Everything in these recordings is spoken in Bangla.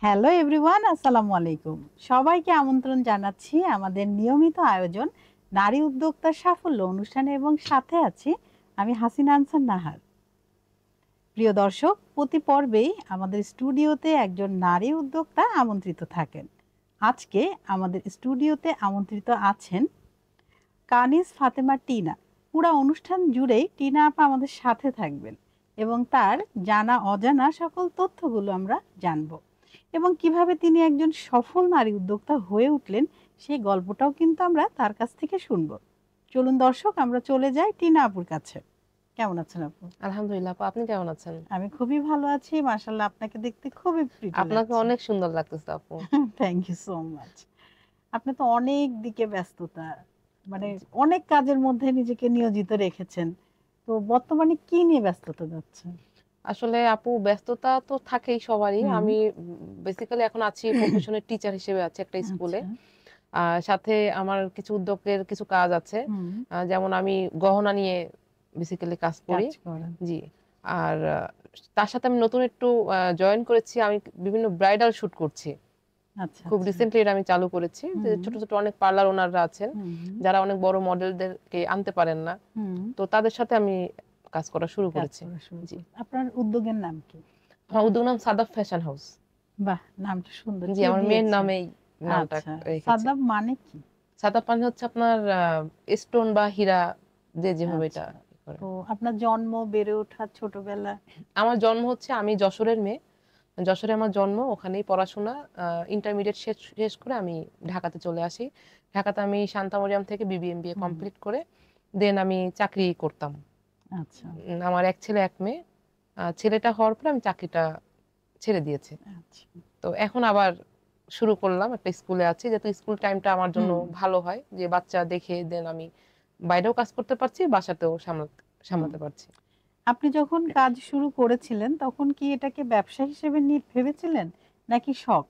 হ্যালো এভরিওয়ান, আসসালামু আলাইকুম। সবাইকে আমন্ত্রণ জানাচ্ছি আমাদের নিয়মিত আয়োজন নারী উদ্যোক্তার সাফল্য অনুষ্ঠানে, এবং সাথে আছি আমি হাসিনা আনসার নাহার। প্রিয় দর্শক, প্রতি পর্বেই আমাদের স্টুডিওতে একজন নারী উদ্যোক্তা আমন্ত্রিত থাকেন। আজকে আমাদের স্টুডিওতে আমন্ত্রিত আছেন কানিজ ফাতেমা টিনা। পুরা অনুষ্ঠান জুড়েই টিনা আপা আমাদের সাথে থাকবেন এবং তার জানা অজানা সকল তথ্যগুলো আমরা জানব, এবং কিভাবে তিনি একজন সফল নারী উদ্যোক্তা হয়ে উঠলেন সেই গল্পটাও কিন্তু আমরা তার কাছ থেকে শুনবো। চলুন দর্শক, আমরা চলে যাই টিনা আপুর কাছে। কেমন আছেন আপু? আলহামদুলিল্লাহ আপু, আপনি কেমন আছেন? আমি খুবই ভালো আছি, মাশাআল্লাহ। আপনাকে দেখতে খুবই প্রিটি আপনাকে লাগছে। অনেক সুন্দর লাগতেছে আপু। Thank you so much. আপনি তো অনেক দিকে ব্যস্ততা, মানে অনেক কাজের মধ্যে নিজেকে নিয়োজিত রেখেছেন। তো বর্তমানে কি নিয়ে ব্যস্ততা যাচ্ছে? আসলে আপু, ব্যস্ততা তো থাকেই সবারই। হুম। আমি বেসিক্যালি এখন আছি প্রফেশনের টিচার হিসেবে আছি একটা স্কুলে। আচ্ছা। সাথে আমার কিছু উদ্যোগের কিছু কাজ আছে। হুম। যেমন আমি গহনা নিয়ে বেসিক্যালি কাজ করি। কাজ করেন। জি। আর তার সাথে আমি নতুন একটু জয়েন করেছি। আমি বিভিন্ন ব্রাইডাল শুট করছি। আচ্ছা খুব আচ্ছা। রিসেন্টলি এটা আমি চালু করেছি। যে হুম। ছোট, ছোট অনেক পার্লার ওনাররা আছেন, হুম। যারা অনেক বড় মডেলদেরকে আনতে পারেন না। হুম। তো তাদের সাথে আমি কাজ করা শুরু কাজ করেছি। করা শুরু জি। করছেন। আপনার উদ্যোগের নাম কি? আমার উদ্যোগ নাম সাদাব ফ্যাশন হাউস। বাহ! নামটা সুন্দর। জি, কে আমার মেয়ের দিয়েছে? নামেই নামটা আচ্ছা। রেখেছি। সাদাব মানে কি? সাদাব মানে হচ্ছে আপনার স্টোন বা হীরা, যে যেভাবে এটা আচ্ছা। করে। তো আপনার জন্ম, বেড়ে ওঠা, ছোটবেলা? আমার জন্ম হচ্ছে, আমি যশোরের মেয়ে। যশোরে আমার জন্ম, ওখানেই পড়াশোনা। ইন্টারমিডিয়েট শেষ শেষ করে আমি ঢাকাতে চলে আসি। ঢাকাতে আমি শান্তা মরিয়াম থেকে বিবিএমবিএ হুম। কমপ্লিট করে দেন আমি চাকরি করতাম। আচ্ছা আমার এক ছেলে এক মেয়ে। ছেলেটা হওয়ার পরে আমি চাকরিটা ছেড়ে দিয়েছি। আচ্ছা। তো এখন আবার শুরু করলাম, একটা স্কুলে আছি, যেহেতু স্কুল টাইমটা আমার জন্য হুম। ভালো হয়, যে বাচ্চা দেখে দেন আমি বাইরেও কাজ করতে পারছি, বাসাতেও হুম। সামলাতে পারছি। আপনি যখন কাজ শুরু করেছিলেন তখন কি এটাকে ব্যবসা হিসেবে ভেবেছিলেন নাকি শখ?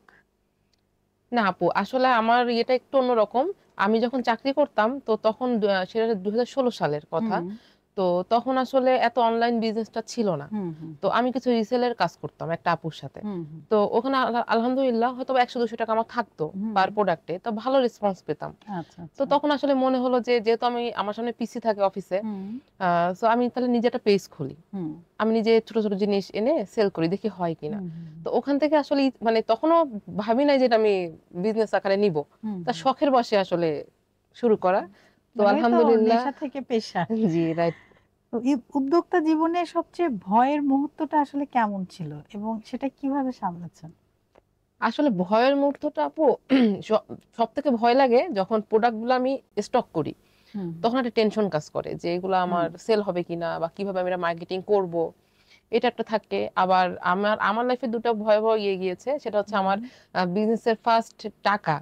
না আপু, আসলে আমার ইয়েটা একটু অন্যরকম। আমি যখন চাকরি করতাম তো তখন সেটা 2016 সালের কথা। হুম। তো তখন আসলে এত অনলাইন বিজনেসটা ছিল না। হুম। হুম। তো আমি কিছু রিসেলের কাজ করতাম একটা আপুর সাথে। হুম। হুম। তো ওখানে আলহামদুলিল্লাহ হয়তো 100-200 টাকা আমার থাকতো হুম। পার প্রোডাক্টে। তো ভালো রেসপন্স পেতাম। আচ্ছা তো আচ্ছা। তখন আসলে মনে হলো যে, যেহেতু আমার সামনে পিসি থাকে অফিসে, হুম। সো আমি তাহলে নিজে একটা পেজ খুলি। হুম। আমি নিজে ছোট, ছোট জিনিস এনে সেল করি, দেখি হয় কিনা। হুম। হুম। তো ওখান থেকে আসলে মানে তখনও ভাবি নাই যে এটা আমি বিজনেস আকারে নিবো। হুম। তা হুম। শখের বশে আসলে শুরু করা। তো মানে ওই তো আলহামদুলিল্লাহ। নেশা থেকে পেশা। জি, রাইট। তো এই উদ্যোক্তা জীবনে সবচেয়ে ভয়ের মুহূর্তটা আসলে কেমন ছিল এবং সেটা কিভাবে সামলাচ্ছেন? আসলে ভয়ের মুহূর্তটা আপু, স সবথেকে ভয় লাগে যখন প্রোডাক্ট গুলো আমি স্টক করি। হুম। তখন একটা টেনশন কাজ করে যে এগুলো হুম। আমার সেল হবে কিনা, বা কিভাবে আমি এটা মার্কেটিং করব। এটা একটা থাকে। আবার আমার লাইফে ২ টা ভয়াবহ ইয়ে গিয়েছে। সেটা হচ্ছে হুম। আমার বিজনেসের ফার্স্ট টাকা।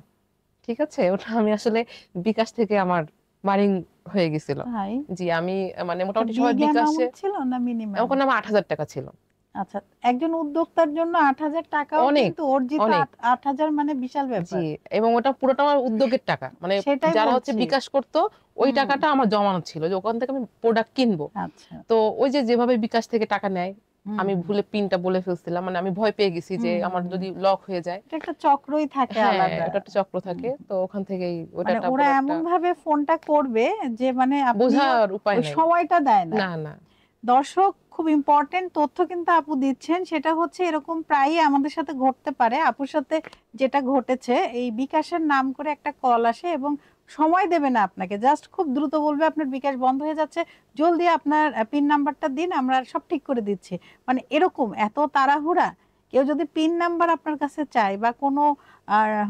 ঠিক আছে? ওটা আমি আসলে বিকাশ থেকে আমার মারিং হয়ে গেছিল। তাই? জি, আমি মানে এটা মোটামুটি সবাই বিগ বিকাশে, অ্যামাউন্ট ছিল না মিনিমাম? ওখানে আমার ৳৮,০০০ ছিল। আচ্ছা, একজন উদ্যোক্তার জন্য ৮,০০০ টাকাও অনেক, কিন্তু অর্জিত অনেক। ৮,০০০ মানে বিশাল জি, ব্যাপার। এবং ওটা পুরোটা আমার উদ্যোগের টাকা। মানে সেটাই যারা হচ্ছে বলছি। বিকাশ করত, ওই হুম। টাকাটা আমার জমানো ছিল যে ওখান থেকে আমি প্রোডাক্ট কিনবো। আচ্ছা। তো ওই যে যেভাবে বিকাশ থেকে টাকা নেয়, হুম। আমি হুম। ভুলে পিনটা বলে ফেলছিলাম। মানে আমি ভয় পেয়ে গেছি যে হুম। হুম। আমার হুম। যদি লক হয়ে যায়। এটা একটা চক্রই থাকে হ্যাঁ, আলাদা। ওটা একটা চক্র হুম। থাকে। তো ওখান থেকেই ওটা মানে একটা ওরা বড় একটা এমন ভাবে ফোনটা করবে যে মানে আপনিও বোঝার উপায় ওই নাই। সময়টা দেয় না। না, না। দর্শক, খুব ইম্পর্টেন্ট তথ্য কিন্তু আপু দিচ্ছেন। সেটা হচ্ছে এরকম প্রায়ই আমাদের সাথে ঘটতে পারে। আপুর সাথে যেটা ঘটেছে, এই বিকাশের নাম করে একটা কল আসে এবং সময় দেবে না আপনাকে। জাস্ট খুব দ্রুত বলবে আপনার বিকাশ বন্ধ হয়ে যাচ্ছে। জলদি আপনার পিন নাম্বারটা দিন, আমরা সব ঠিক করে দিচ্ছি। মানে এরকম এত তাড়াহুড়া। কেউ যদি পিন নাম্বার আপনার কাছে চায় বা কোনো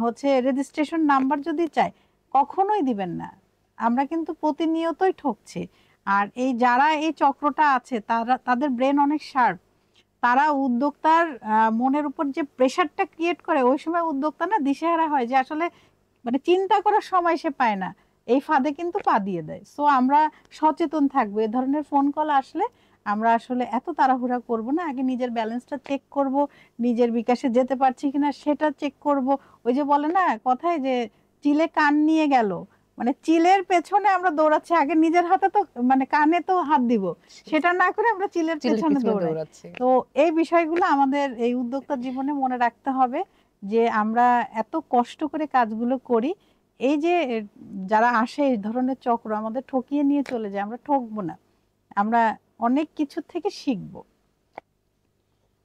হচ্ছে রেজিস্ট্রেশন নাম্বার যদি চায়, কখনোই দিবেন না। আমরা কিন্তু প্রতিনিয়তই ঠকছি। আর এই যারা এই চক্রটা আছে তাদের ব্রেন অনেক শার্প। তারা উদ্যোক্তার মনের উপর যে প্রেশারটা ক্রিয়েট করে, ওই সময় উদ্যোক্তা না দিশেহারা হয় যে আসলে মানে চিন্তা করার সময় সে পায় না। এই ফাঁদে কিন্তু পা দিয়ে দেয়। সো আমরা সচেতন থাকবো। এ ধরনের ফোন কল আসলে আমরা আসলে এত তাড়াহুড়া করব না। আগে নিজের ব্যালেন্সটা চেক করব, নিজের বিকাশে যেতে পারছি কিনা সেটা চেক করব। ওই যে বলে না কথায় যে চিলে কান নিয়ে গেল, মানে চিলের পেছনে আমরা দৌড়াচ্ছি, আগে নিজের হাতে তো মানে কানে তো হাত দিব, সেটা না করে আমরা চিলের চিলের পেছনে পিছনে দৌড়াই। দৌড়াচ্ছি। তো এই বিষয়গুলো আমাদের এই উদ্যোক্তা জীবনে মনে রাখতে হবে যে আমরা এত কষ্ট করে কাজগুলো করি, এই যে যারা আসে এই ধরনের চক্র আমাদের ঠকিয়ে নিয়ে চলে যায়, আমরা ঠকবো না, আমরা অনেক কিছু থেকে শিখবো।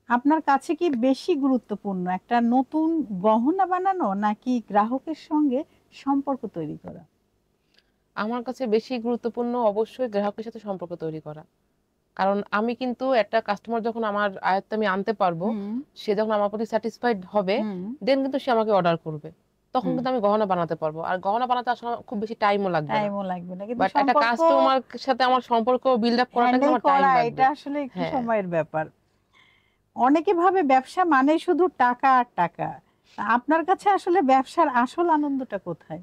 আপনার কাছে কি বেশি গুরুত্বপূর্ণ একটা নতুন গহনা বানানো নাকি গ্রাহকের সঙ্গে সম্পর্ক তৈরি করা? আমার কাছে বেশি গুরুত্বপূর্ণ অবশ্যই গ্রাহকের সাথে সম্পর্ক তৈরি করা। কারণ আমি কিন্তু একটা কাস্টমার যখন আমার আয়ত্তে আমি আনতে পারবো, হুম সে যখন আমার প্রতি স্যাটিসফাইড হবে, হুম দেন কিন্তু সে আমাকে অর্ডার করবে। তখন হুম কিন্তু আমি গহনা বানাতে পারবো। আর গহনা বানাতে আসলে আমার খুব বেশি টাইমও লাগবে না। টাইমও লাগবে না, কিন্তু বাট একটা সম্পর্ক কাস্টমার সাথে আমার সম্পর্ক বিল্ড আপ করাটা কিন্তু হ্যান্ডেল আমার টাইম করা লাগবে। এটা আসলে একটু হ্যাঁ। সময়ের ব্যাপার। অনেকে ভাবে ব্যবসা মানে শুধু টাকা আর টাকা। আপনার কাছে আসলে ব্যবসার আসল আনন্দটা কোথায়?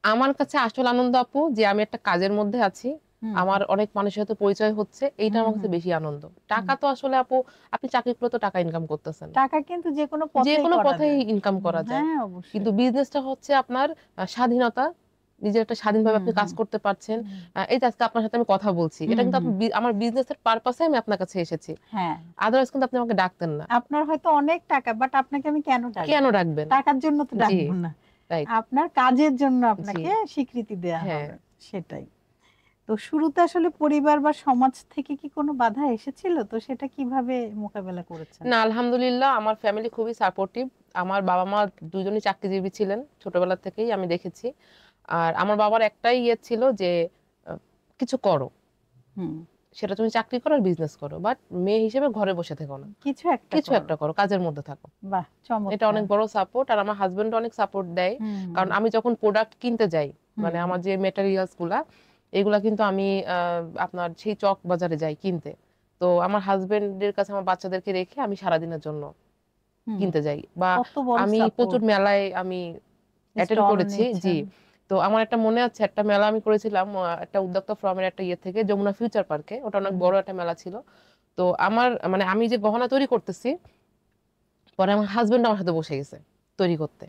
আমার কাছে আসল আনন্দ আপু যে আমি একটা কাজের মধ্যে আছি, হুম আমার অনেক মানুষের সাথে পরিচয় হচ্ছে, এইটা হুম আমার কাছে হুম বেশি আনন্দ। হুম। টাকা তো আসলে আপু, আপনি চাকরি করে তো টাকা ইনকাম করতেছেন, টাকা কিন্তু যে কোনো যে পথেই কোনো করা পথেই যায়। ইনকাম করা যায়। হ্যাঁ অবশ্যই। কিন্তু বিজনেসটা হচ্ছে আপনার স্বাধীনতা, নিজের একটা স্বাধীনভাবে হুম আপনি কাজ হুম করতে পারছেন। হুম এই যে আজকে আপনার সাথে আমি কথা বলছি, এটা হুম কিন্তু হুম। আমার বিজনেসের পারপাসে আমি আপনার কাছে এসেছি। হ্যাঁ, আদারওয়াইজ কিন্তু আপনি আমাকে ডাকতেন না। আপনার হয়তো অনেক টাকা, বাট আপনাকে আমি কেন কেন ডাকবো? ডাকবেন? টাকার জন্য তো জি, ডাকবো না। রাইট। আপনার কাজের জন্য জি, আপনাকে স্বীকৃতি দেয়া হ্যাঁ। হবে, সেটাই। তো শুরুতে আসলে পরিবার বা সমাজ থেকে কি কোনো বাধা এসেছিল, তো সেটা কিভাবে মোকাবেলা করেছেন? না, আলহামদুলিল্লাহ আমার ফ্যামিলি খুবই সাপোর্টিভ। আমার বাবা-মা দুজনই চাকরিজীবী ছিলেন। ছোটবেলা থেকেই আমি দেখেছি। আর আমার বাবার একটাই ইয়ে ছিল যে, আ কিছু করো। হুম, সেটা তুমি চাকরি করো আর বিজনেস করো। বাট মেয়ে হিসেবে ঘরে বসে থেকো না। কিছু একটা কিছু করো। একটা করো, কাজের মধ্যে থাকো। বাহ এটা চমৎকার! অনেক বড় সাপোর্ট। আর আমার হাসব্যান্ডও অনেক সাপোর্ট দেয়। হুম কারণ হুম আমি যখন প্রোডাক্ট কিনতে যাই, হুম মানে হুম আমার যে মেটেরিয়ালস গুলা, এগুলা কিন্তু আমি আপনার সেই চক বাজারে যাই কিনতে। তো আমার হাসব্যান্ডের কাছে আমার বাচ্চাদেরকে রেখে আমি সারাদিনের জন্য হুম। কিনতে যাই। বা কত বড় আমি প্রচুর সাপোর্ট! মেলায় আমি অ্যাটেন্ড স্টল করেছি। জি। নিচ্ছেন। তো আমার একটা মনে আছে, একটা মেলা আমি করেছিলাম একটা উদ্যোক্তা ফোরামের একটা ইয়ে থেকে যমুনা ফিউচার পার্কে। ওটা অনেক হুম বড় একটা মেলা ছিল। তো আমার মানে আমি যে গহনা তৈরি করতেছি, পরে আমার হাসব্যান্ড আমার সাথে বসে গেছে তৈরি করতে।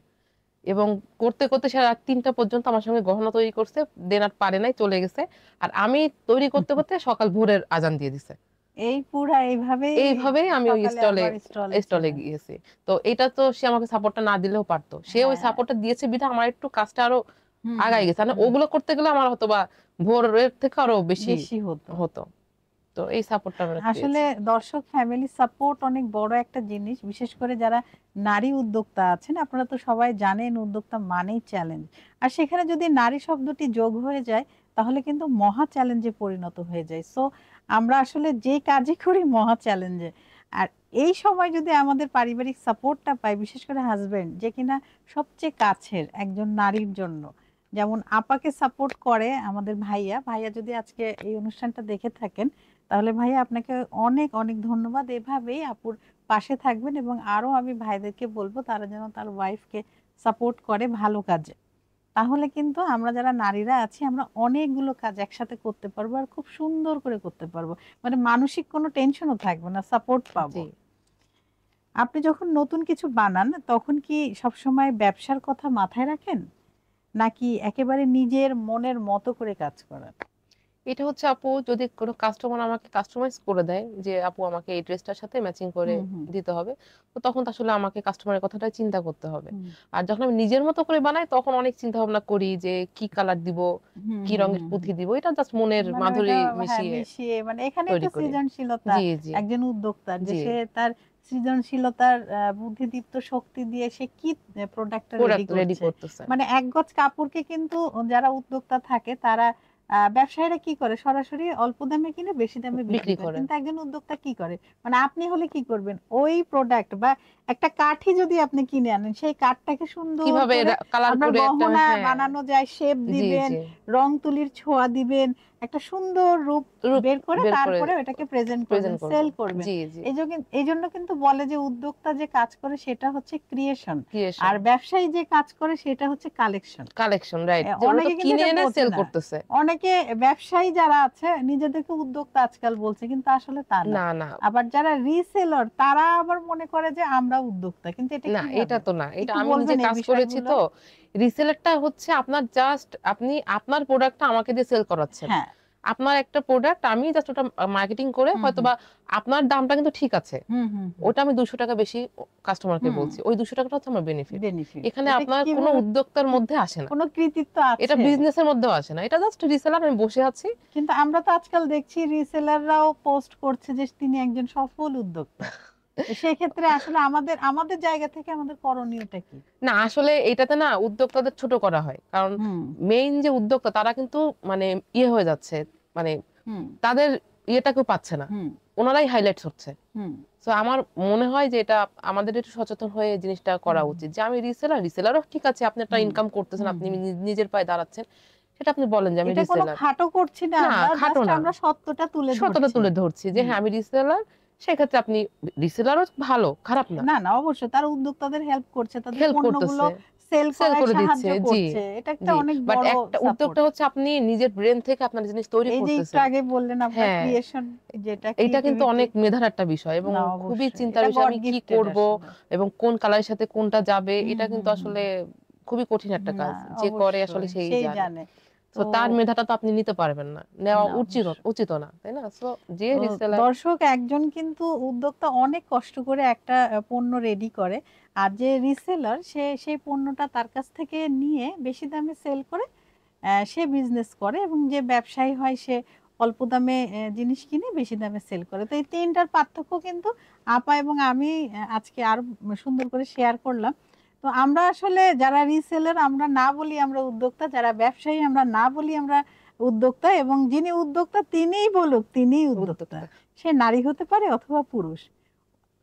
এবং করতে, করতে সে রাত ৩টা পর্যন্ত আমার সঙ্গে গহনা তৈরি করছে। দেন আর পারে নাই, চলে গেছে। আর আমি তৈরি করতে, করতে সকাল ভোরের আজান দিয়ে দিছে। এই পুরা এইভাবেই এইভাবেই আমি ওই সকালে স্টলে আবার স্টলে স্টলে ছিলেন। গিয়েছি। তো এটা তো সে আমাকে সাপোর্টটা না দিলেও পারতো। সে ওই হ্যাঁ। সাপোর্টটা দিয়েছে বিধায় আমার একটু কাজটা আরো হুম আগায় হুম গেছে। মানে হুম। ওগুলো করতে গেলে আমার হয়তোবা ভোরের থেকে আরো বেশি বেশি হতো। হতো। তো এই সাপোর্টটা আমি আসলে পেয়েছি। দর্শক ফ্যামিলি সাপোর্ট অনেক বড় একটা জিনিস, বিশেষ করে যারা নারী উদ্যোক্তা আছেন। আপনারা তো সবাই জানেন উদ্যোক্তা মানেই চ্যালেঞ্জ, আর সেখানে যদি নারী শব্দটি যোগ হয়ে যায় তাহলে কিন্তু মহা চ্যালেঞ্জে পরিণত হয়ে যায়। সো আমরা আসলে যে কাজই করি মহা চ্যালেঞ্জে। আর এই সময় যদি আমাদের পারিবারিক সাপোর্টটা পাই, বিশেষ করে হাজবেন্ড যে কিনা সবচেয়ে কাছের একজন নারীর জন্য, যেমন আপাকে সাপোর্ট করে আমাদের ভাইয়া, ভাইয়া যদি আজকে এই অনুষ্ঠানটা দেখে থাকেন তাহলে ভাইয়া আপনাকে অনেক অনেক ধন্যবাদ। এভাবেই আপুর পাশে থাকবেন এবং আরো আমি ভাইদেরকে বলবো তারা যেন তার ওয়াইফকে সাপোর্ট করে ভালো কাজে। তাহলে কিন্তু আমরা যারা নারীরা আছি আমরা অনেকগুলো কাজ একসাথে করতে পারবো আর খুব সুন্দর করে করতে পারবো। মানে মানসিক কোনো টেনশনও থাকবে না, সাপোর্ট পাবো। জি। আপনি যখন নতুন কিছু বানান তখন কি সবসময় ব্যবসার কথা মাথায় রাখেন নাকি একেবারে নিজের মনের মতো করে কাজ করেন? এটা হচ্ছে আপু, যদি কোনো কাস্টমার আমাকে কাস্টমাইজ করে দেয় যে আপু আমাকে এই ড্রেসটার সাথে ম্যাচিং করে হুম হুম দিতে হবে, তো তখন তো আসলে আমাকে কাস্টমারের কথাটা চিন্তা করতে হবে। হুম আর যখন আমি নিজের মতো করে বানাই তখন অনেক চিন্তা ভাবনা করি যে কি কালার দিব, হুম কি হুম রঙের হুম হুম। পুঁথি দিব, এটা জাস্ট মনের মানে ওইটা মাধুরী হ্যাঁ মিশিয়ে মিশিয়ে, মানে এখানেই তো তৈরি করি। সৃজনশীলতা জি, জি, একজন উদ্যোক্তার, যে জি। সে তার সৃজনশীলতার বুদ্ধিদীপ্ত শক্তি দিয়ে সে কি প্রোডাক্টটা রেডি প্রোডাক্ট রেডি করছে। করতেছে। মানে এক গজ কাপড়কে কিন্তু যারা উদ্যোক্তা থাকে তারা ব্যবসায়ীরা কি করে সরাসরি অল্প দামে কিনে বেশি দামে বিক্রি বিক্রি করে, করে। কিন্তু একজন উদ্যোক্তা কি করে, মানে আপনি হলে কি করবেন ওই প্রোডাক্ট বা একটা কাঠই যদি আপনি কিনে আনেন সেই কাঠটাকে সুন্দর কিভাবে করে কালার আপনার করে একটা, গহনা হ্যাঁ। বানানো যায়, শেপ জি, দিবেন, জি। রং তুলির ছোঁয়া দিবেন, একটা সুন্দর রূপ রূপ বের করে বের করে তারপরে ওটাকে প্রেজেন্ট করবেন, প্রেজেন্ট করব। সেল করবেন। জি, জি। এই জন্য কিন্তু বলে যে উদ্যোক্তা যে কাজ করে সেটা হচ্ছে ক্রিয়েশন, ক্রিয়েশন, আর ব্যবসায়ী যে কাজ করে সেটা হচ্ছে কালেকশন। Collection, right. যে ওরা তো অনেকে কিন্তু কিনে এটা এনে বোঝে সেল না। করতেছে। অনেকে ব্যবসায়ী যারা আছে নিজেদেরকে উদ্যোক্তা আজকাল বলছে, কিন্তু আসলে তা না। না, না। আবার যারা রিসেলর তারা আবার মনে করে যে আমরা উদ্যোক্তা, কিন্তু এটা না, এটা কিভাবে তো না। এটা একটু আমি নিজে বলবেন এই কাজ করেছি বিষয়গুলো? তো। রিসেলারটা হচ্ছে আপনার জাস্ট আপনি আপনার প্রোডাক্টটা আমাকে দিয়ে সেল করাচ্ছেন। হ্যাঁ আপনার একটা প্রোডাক্ট আমি জাস্ট ওটা মার্কেটিং করে হয়তো বা আপনার দামটা কিন্তু ঠিক আছে, ওটা আমি 200 টাকা বেশি কাস্টমারকে বলছি, ওই 200 টাকাটা হচ্ছে আমার বেনিফিট। এখানে আপনার কোনো উদ্যোক্তার মধ্যে আসে না, কোনো কৃতিত্ব এটা আছে, বিজনেসের মধ্যেও আসে না, এটা জাস্ট রিসেলার, আমি বসে আছি। কিন্তু আমরা তো আজকাল দেখছি রিসেলাররাও পোস্ট করছে যে তিনি একজন সফল উদ্যোক্তা। সেক্ষেত্রে আসলে আমাদের আমাদের জায়গা থেকে আমাদের করণীয়টা কি? না আসলে এটাতে না উদ্যোক্তাদের ছোট করা হয়, কারণ মেইন যে উদ্যোক্তা তারা কিন্তু মানে ইয়ে হয়ে যাচ্ছে, মানে তাদের ইয়েটাকেও পাচ্ছে না, ওনারাই হাইলাইটস হচ্ছে। তো আমার মনে হয় যে এটা আমাদের একটু সচেতন হয়ে জিনিসটা করা উচিত, যে আমি রিসেলারও ঠিক আছে, আপনি একটা ইনকাম করতেছেন, আপনি নিজের পায়ে দাঁড়াচ্ছেন, সেটা আপনি বলেন যে আমি এটা কোনো রিসেলার। খাটো করছি না, না আমরা খাটো জাস্ট না, আমরা সত্যটা সত্যতা তুলে ধরছি যে হ্যাঁ আমি রিসেলার, সেক্ষেত্রে আপনি রিসেলারও ভালো, খারাপ না। না না অবশ্যই তারা উদ্যোক্তাদের হেল্প করছে, তাদের হেল্প পণ্যগুলো করতেছে, সেল সেল করায় করে সাহায্য দিচ্ছে, জি করছে, এটা একটা জি। অনেক বাট বড় একটা সাপোর্ট। উদ্যোক্তা হচ্ছে আপনি নিজের ব্রেন থেকে আপনার জিনিস তৈরি এই যে একটু করতেছেন। আগে বললেন আপনার হ্যাঁ, ক্রিয়েশন, যেটা এটা কিন্তু ক্রিয়েটিভিটি, অনেক মেধার একটা বিষয় এবং না খুবই অবশ্যই চিন্তার এটা বিষয়, গড আমি কি গিফটেড করব আসলে। এবং কোন কালারের সাথে কোনটা যাবে, এটা কিন্তু আসলে খুবই কঠিন একটা না কাজ, যে করে আসলে অবশ্যই সেই সেই জানে। জানে। তো তো তার মেধাটা তো আপনি নিতে পারবেন না, নেওয়া না উচিত অবশ্যই। উচিত না, তাই না? সো যে তো রিসেলার, দর্শক, একজন কিন্তু উদ্যোক্তা অনেক কষ্ট করে একটা পণ্য রেডি করে, আর যে রিসেলার সে সেই পণ্যটা তার কাছ থেকে নিয়ে বেশি দামে সেল করে সে বিজনেস করে, এবং যে ব্যবসায়ী হয় সে অল্প দামে জিনিস কিনে বেশি দামে সেল করে। তো এই তিনটার পার্থক্য কিন্তু আপা এবং আমি আজকে আরো সুন্দর করে শেয়ার করলাম। তো আমরা আসলে যারা রিসেলার আমরা না বলি আমরা উদ্যোক্তা, যারা ব্যবসায়ী আমরা না বলি আমরা উদ্যোক্তা, এবং যিনি উদ্যোক্তা তিনিই বলুক তিনিই উদ্যোক্তা। উদ্যোক্তা। সে নারী হতে পারে অথবা পুরুষ,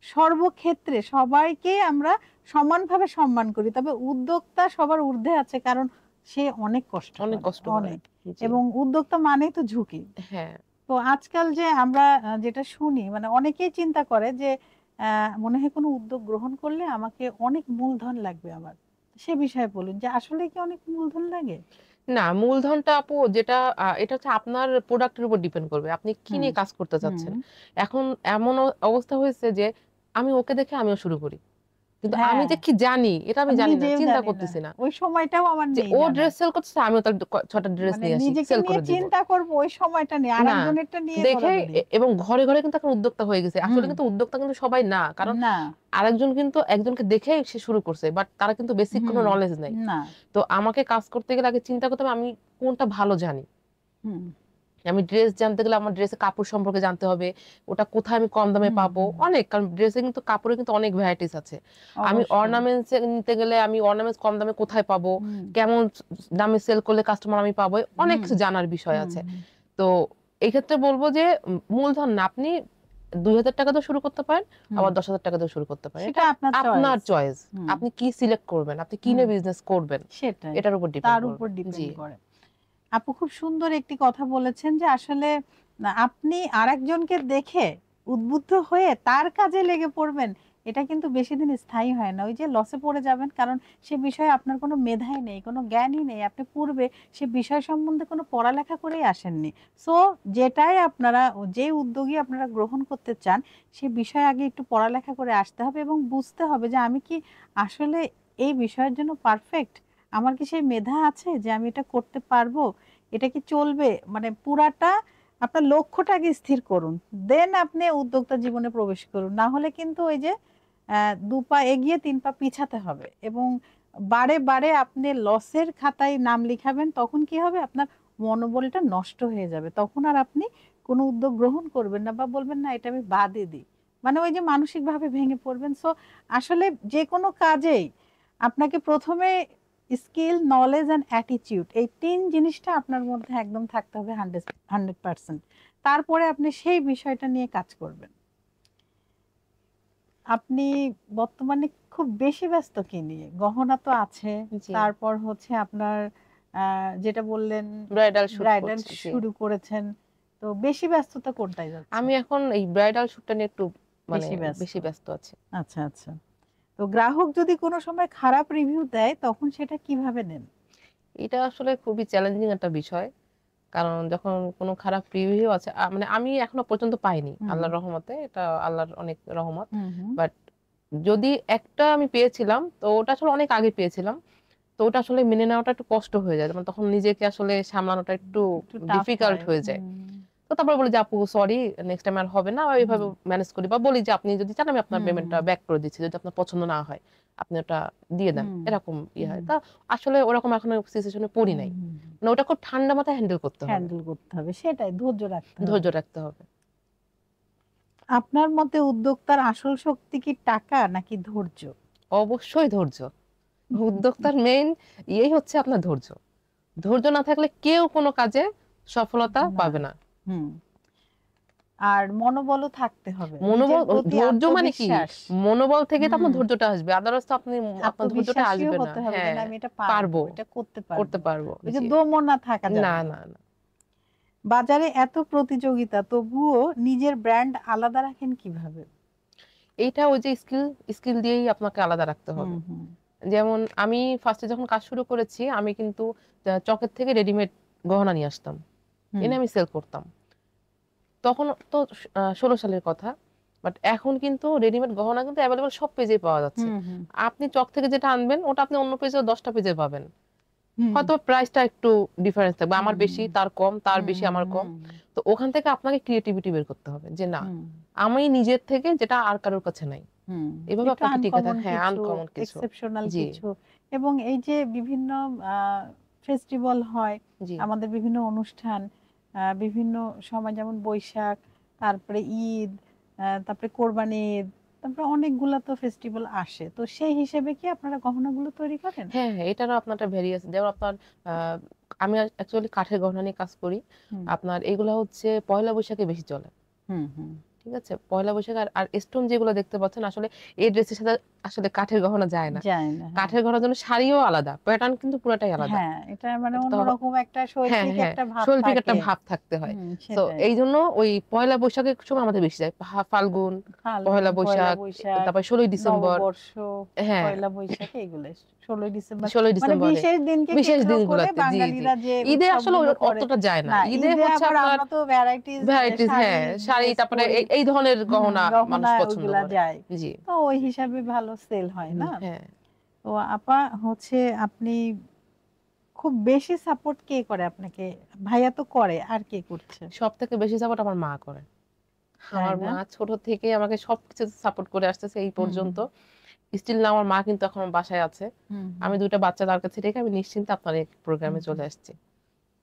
সর্বক্ষেত্রে সবাইকে আমরা সমানভাবে সম্মান করি, তবে উদ্যোক্তা সবার ঊর্ধ্বে আছে, কারণ সে অনেক কষ্ট অনেক করে, কষ্ট করে, অনেক। জি এবং উদ্যোক্তা মানেই তো ঝুঁকি। হ্যাঁ। তো আজকাল যে আমরা যেটা শুনি, মানে অনেকেই চিন্তা করে যে মনে হয় কোনো উদ্যোগ গ্রহণ করলে আমাকে অনেক মূলধন লাগবে আমার, সে বিষয়ে বলুন যে আসলে কি অনেক মূলধন লাগে? না মূলধনটা আপু যেটা এটা হচ্ছে আপনার প্রোডাক্টের উপর ডিপেন্ড করবে, আপনি কি হুম নিয়ে কাজ করতে হুম চাচ্ছেন। এখন এমন অবস্থা হয়েছে যে আমি ওকে দেখে আমিও শুরু করি, কিন্তু আমি হ্যাঁ, যে কি জানি এটা আমি আমি জানি না, নিজেও চিন্তা জানি না, করতেছি না ওই সময়টাও আমার যে নেই ও জানা। ড্রেস সেল করতেছে, আমিও তার 6টা ড্রেস মানে নিয়ে আসি, নিজেকে সেল নিয়ে করে দিব চিন্তা করবো ওই সময়টা নিয়ে, না। আরেকজনেরটা নিয়ে দেখে দৌড়াদৌড়ি। এবং ঘরে ঘরে কিন্তু এখন উদ্যোক্তা হয়ে গেছে, আসলে হুম কিন্তু উদ্যোক্তা কিন্তু সবাই না, কারণ না আরেকজন কিন্তু একজনকে দেখে সে শুরু করছে, বাট তারা কিন্তু বেসিক কোনো হুম নলেজ নাই। না তো আমাকে কাজ করতে গেলে আগে চিন্তা করতে হবে আমি কোনটা ভালো জানি। হুম আমি ড্রেস জানতে গেলে আমার ড্রেসের কাপড় সম্পর্কে জানতে হবে, ওটা কোথায় আমি কম দামে হুম পাবো, হুম, অনেক, কারণ ড্রেসে কিন্তু কাপড়ে কিন্তু অনেক ভ্যারাইটিস আছে। আমি অবশ্যই। অর্নামেন্টস নিতে গেলে আমি অর্নামেন্টস কম দামে কোথায় পাবো, হুম কেমন দামে সেল করলে কাস্টমার আমি পাবো, অনেক হুম কিছু জানার বিষয় হুম আছে। হুম। তো এই ক্ষেত্রে বলবো যে মূলধন না, আপনি 2000 টাকা দিয়ে শুরু করতে পারেন, হুম, আবার 10,000 টাকা দিয়ে শুরু করতে পারেন, সেটা এটা আপনার আপনার চয়েস। চয়েস। হুম আপনি কি সিলেক্ট করবেন, আপনি কি হুম নিয়ে বিজনেস করবেন, সেটাই, এটার উপর ডিপেন্ড তার উপর করবে। জি ডিপেন্ড করে। আপু খুব সুন্দর একটি কথা বলেছেন যে আসলে আপনি আরেকজনকে দেখে উদ্বুদ্ধ হয়ে তার কাজে লেগে পড়বেন, এটা কিন্তু বেশি দিন স্থায়ী হয় না, ওই যে লসে পড়ে যাবেন, কারণ সে বিষয়ে আপনার কোনো মেধাই নেই, কোনো জ্ঞানই নেই, আপনি পূর্বে সে বিষয় সম্বন্ধে কোনো পড়ালেখা করেই আসেননি। সো যেটাই আপনারা, যে উদ্যোগী আপনারা গ্রহণ করতে চান, সে বিষয়ে আগে একটু পড়ালেখা করে আসতে হবে এবং বুঝতে হবে যে আমি কি আসলে এই বিষয়ের জন্য পারফেক্ট, আমার কি সেই মেধা আছে যে আমি এটা করতে পারবো, এটা কি চলবে, মানে পুরাটা আপনার লক্ষ্যটা আগে স্থির করুন, দেন আপনি উদ্যোক্তা জীবনে প্রবেশ করুন, না হলে কিন্তু ওই যে 2 পা এগিয়ে 3 পা পিছাতে হবে, এবং বারে বারে আপনি লসের খাতায় নাম লিখাবেন, তখন কি হবে, আপনার মনোবলটা নষ্ট হয়ে যাবে, তখন আর আপনি কোনো উদ্যোগ গ্রহণ করবেন না, বা বলবেন না এটা আমি বাদই দিই, মানে ওই যে মানসিকভাবে ভেঙে পড়বেন। সো আসলে যে কোনো কাজেই আপনাকে প্রথমে স্কিল, নলেজ অ্যান্ড অ্যাটিটিউড, এই 3 জিনিসটা আপনার মধ্যে একদম থাকতে হবে 100%। তারপরে আপনি সেই বিষয়টা নিয়ে কাজ করবেন। আপনি বর্তমানে খুব বেশি ব্যস্ত কি নিয়ে? গহনা তো আছে, জি তারপর হচ্ছে আপনার যেটা বললেন ব্রাইডাল শুট ব্রাইডাল করছি, জি। শুরু করেছেন, তো বেশি ব্যস্ততা কোনটায় যাচ্ছে? আমি এখন এই ব্রাইডাল শুটটা নিয়ে একটু মানে বেশি ব্যস্ত। বেশি ব্যস্ত আছি। আচ্ছা আচ্ছা। তো গ্রাহক যদি কোনো সময় খারাপ রিভিউ দেয় তখন সেটা কিভাবে নেন? এটা আসলে খুবই চ্যালেঞ্জিং একটা বিষয়, কারণ যখন কোনো খারাপ রিভিউ আছে মানে আমি এখনো পর্যন্ত পাইনি, হুম আল্লাহর রহমতে, এটা আল্লাহর অনেক রহমত। হুম হুম বাট যদি একটা আমি পেয়েছিলাম, তো ওটা আসলে অনেক আগে পেয়েছিলাম। তো তো ওটা আসলে মেনে নেওয়াটা একটু কষ্ট হয়ে যায়, মানে তখন নিজেকে আসলে সামলানোটা একটু একটু টাফ ডিফিকাল্ট হয়। হয়ে যায়। তো তারপর বলি যে আপু সরি, নেক্সট টাইম আর হবে না, এইভাবে ম্যানেজ করি, বা বলি যে আপনি যদি চান আমি আপনার পেমেন্টটা ব্যাক করে দিচ্ছি, যদি আপনার পছন্দ না হয় আপনি ওটা দিয়ে দেন, এরকম ইয়ে হয়। তা আসলে ওরকম এখনো সিচুয়েশনে পড়ি নাই, মানে ওটা খুব ঠান্ডা মাথায় হ্যান্ডেল করতে হবে, হ্যান্ডেল করতে হবে, সেটাই ধৈর্য রাখতে হবে। ধৈর্য রাখতে হবে। আপনার মতে উদ্যোক্তার আসল শক্তি কি টাকা নাকি ধৈর্য? অবশ্যই ধৈর্য। উদ্যোক্তার মেইন ইয়েই হচ্ছে আপনার ধৈর্য। ধৈর্য না থাকলে কেউ কোনো কাজে সফলতা না। পাবে না। হুম। আর মনোবলও থাকতে হবে, নিজের মনোবল, প্রতি ধৈর্য মানে কি, আত্মবিশ্বাস। মনোবল থেকে তো আপনার হুম। ধৈর্যটা আসবে, আদারওয়াইজ তো আপনি আপনার ধৈর্যটা আত্মবিশ্বাসীও আসবে না। হতে হবে যে হ্যাঁ, না আমি এটা পারবো, পারবো, এটা করতে করতে পারবো। পারবো। ওই যে জি, দমও না থাকা না যাবে না। না না, বাজারে এত প্রতিযোগিতা তবুও নিজের ব্র্যান্ড আলাদা রাখেন কিভাবে? এইটা ওই যে স্কিল, স্কিল দিয়েই আপনাকে আলাদা রাখতে হবে। হুম। যেমন আমি ফার্স্টে যখন কাজ শুরু করেছি, আমি কিন্তু চকের থেকে রেডিমেড গহনা নিয়ে আসতাম, এনে আমি সেল করতাম। তখন তো 16 সালের কথা, বাট এখন কিন্তু রেডিমেড গহনা কিন্তু অ্যাভেলেবল সব পেজে পাওয়া যাচ্ছে। হুম। আপনি চক থেকে যেটা আনবেন ওটা আপনি অন্য পেজে 10টা পেজে পাবেন, হুম। হয়তো প্রাইসটা একটু ডিফারেন্স থাকবে, আমার বেশি তার কম, তার বেশি আমার কম। হুম। তো ওখান থেকে আপনাকে ক্রিয়েটিভিটি বের করতে হবে যে না, হুম। আমি নিজের থেকে যেটা আর কারোর কাছে নাই, হুম। এভাবে একটু আপনাকে টিকে আনকমন হ্যাঁ, কিছু, আনকমন কিছু। এক্সেপশনাল জি কিছু। এবং এই যে বিভিন্ন ফেস্টিভ্যাল হয়, জি আমাদের বিভিন্ন অনুষ্ঠান, বিভিন্ন সময় যেমন বৈশাখ, তারপরে ঈদ, তারপরে কোরবানি ঈদ, তারপরে অনেকগুলা তো ফেস্টিভ্যাল আসে, তো সেই হিসেবে কি আপনারা গহনাগুলো তৈরি করেন? হ্যাঁ হ্যাঁ, এটারও আপনার একটা ভেরিয়েশন, যেমন আপনার আহ, আমি অ্যাকচুয়ালি কাঠের গহনা নিয়ে কাজ করি। হুম। আপনার এগুলো হচ্ছে পয়লা বৈশাখে বেশি চলে, হুম। ঠিক আছে, পয়লা বৈশাখ। আর স্টোন যেগুলো দেখতে পাচ্ছেন আসলে এই ড্রেসের সাথে আসলে কাঠের গহনা যায় না। যায় না, হ্যাঁ। কাঠের গহনার জন্য শাড়িও আলাদা, প্যাটার্ন কিন্তু পুরোটাই আলাদা। হ্যাঁ, এটা মানে এটা তো অন্যরকম একটা হ্যাঁ শৈল্পিক হ্যাঁ, একটা ভাব শৈল্পিক একটা থাকে। ভাব থাকতে হয়। তো সেটাই। এই জন্য ওই পয়লা বৈশাখের সময় আমাদের বেশি যায়, ফাল্গুন, ফাল্গুন, পয়লা পয়লা বৈশাখ, বৈশাখ, তারপর 16ই ডিসেম্বর। নববর্ষ, হ্যাঁ, পয়লা বৈশাখ, এগুলো 16ই ডিসেম্বর, 16ই ডিসেম্বরে বিশেষ দিনকে বিশেষ কেন্দ্র করে দিনগুলোতে। জি জি, বাঙালিরা যে ঈদে আসলে উৎসবগুলো করে। অতটা যায় না, না, ঈদে ঈদে হচ্ছে আবার আপনার আমরা তো ভ্যারাইটিস ভ্যারাইটিস, শাড়ি, হ্যাঁ শাড়ি, ড্রেস তারপরে পরি। এই ধরনের গহনা গহনা মানুষ পছন্দ ওইগুলা করে। যায়, জি তো ওই হিসাবে ভালো সেল হয় না? হ্যাঁ। তো আপা হচ্ছে আপনি খুব বেশি সাপোর্ট কে করে আপনাকে? ভাইয়া তো করে, আর কে করছে? সব থেকে বেশি সাপোর্ট আমার মা করে। তাই আমার না? মা ছোট থেকে আমাকে সবকিছু সাপোর্ট করে আসতেছে এই হুম। পর্যন্ত। স্টিল না, আমার মা কিন্তু এখন বাসায় আছে, হুম। আমি দুইটা বাচ্চা তার কাছে রেখে আমি নিশ্চিন্তে আপনার এই প্রোগ্রামে চলে আসছি।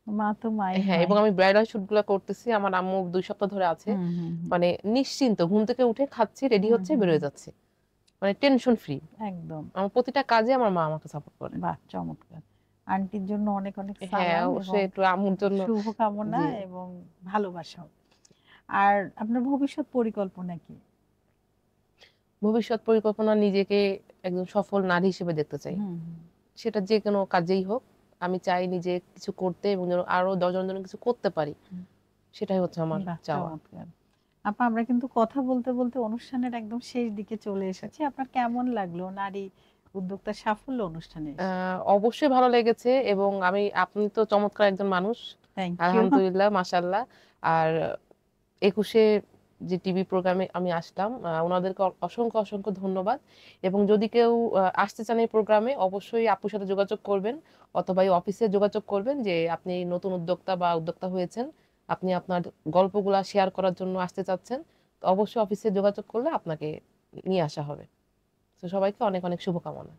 মা তো মাই হ্যাঁ, হয়। এবং আমি ব্রাইডাল শুট গুলো করতেছি, আমার আম্মু 2 সপ্তাহ ধরে আছে, হুম। মানে নিশ্চিন্ত, ঘুম থেকে উঠে খাচ্ছি, রেডি হচ্ছে, বেরোয় যাচ্ছি, মানে টেনশন ফ্রি। একদম। আমার প্রতিটা কাজে আমার মা আমাকে সাপোর্ট করে। বাহ, চমৎকার। আন্টির জন্য অনেক অনেক হ্যাঁ, সালাম এবং অবশ্যই একটু আম্মুর জন্য। শুভকামনা জি, এবং ভালোবাসাও। আর আপনার ভবিষ্যৎ পরিকল্পনা কি? ভবিষ্যৎ পরিকল্পনা নিজেকে একজন সফল নারী হিসেবে দেখতে চাই, হুম। সেটা যে কোনো কাজেই হোক। আমি চাই নিজে কিছু করতে এবং যেন আরো 10 জনের জন্য কিছু করতে পারি, হুম। সেটাই হচ্ছে আমার বাহ, চাওয়া। চমৎকার। আপা, আমরা কিন্তু কথা বলতে বলতে অনুষ্ঠানের একদম শেষ দিকে চলে এসেছি। আপনার কেমন লাগলো নারী উদ্যোক্তা সাফল্য অনুষ্ঠানে এসে? অবশ্যই ভালো লেগেছে, এবং আপনি তো চমৎকার একজন মানুষ, থ্যাংক ইউ। আলহামদুলিল্লাহ, মাশাআল্লাহ। আর 21-এ যে টিভি প্রোগ্রামে আমি আসলাম, ওনাদেরকে অসংখ্য অসংখ্য ধন্যবাদ। এবং যদি কেউ আসতে চান এই প্রোগ্রামে, অবশ্যই আপুর সাথে যোগাযোগ করবেন, অথবা এই অফিসে যোগাযোগ করবেন যে আপনি নতুন উদ্যোক্তা বা উদ্যোক্তা হয়েছেন, আপনি আপনার গল্পগুলা শেয়ার করার জন্য আসতে চাচ্ছেন, তো অবশ্যই অফিসে যোগাযোগ করলে আপনাকে নিয়ে আসা হবে। তো সবাইকে অনেক অনেক শুভকামনা।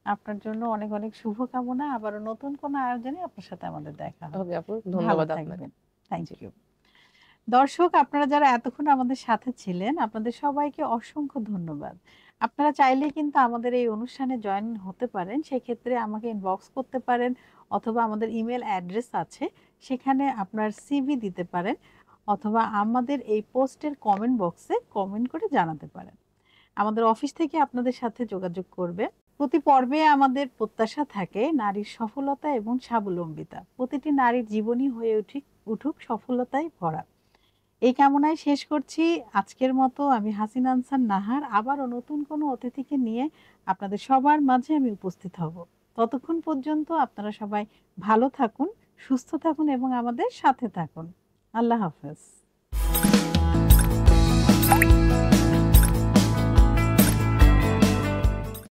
আপনার জন্য অনেক অনেক শুভকামনা। আবারও নতুন কোনো আয়োজনে আপনার সাথে আমাদের দেখা হবে। ওকে আপু, ভালো ধন্যবাদ আপনাকে। থাকবেন। Thank G. ইউ। দর্শক, আপনারা যারা এতক্ষণ আমাদের সাথে ছিলেন, আপনাদের সবাইকে অসংখ্য ধন্যবাদ। আপনারা চাইলে কিন্তু আমাদের এই অনুষ্ঠানে জয়েন হতে পারেন। সেক্ষেত্রে আমাকে ইনবক্স করতে পারেন, অথবা আমাদের ইমেল অ্যাড্রেস আছে, সেখানে আপনার সিভি দিতে পারেন, অথবা আমাদের এই পোস্টের কমেন্ট বক্সে কমেন্ট করে জানাতে পারেন। আমাদের অফিস থেকে আপনাদের সাথে যোগাযোগ করবে। প্রতি পর্বে আমাদের প্রত্যাশা থাকে নারীর সফলতা এবং স্বাবলম্বিতা। প্রতিটি নারীর জীবনই হয়ে উঠুক সফলতায় ভরা। এই কামনায় শেষ করছি আজকের মতো। আমি হাসিনা আনসার নাহার, আবারও নতুন কোনো অতিথিকে নিয়ে আপনাদের সবার মাঝে আমি উপস্থিত হব। ততক্ষণ পর্যন্ত আপনারা সবাই ভালো থাকুন, সুস্থ থাকুন এবং আমাদের সাথে থাকুন। আল্লাহ হাফেজ।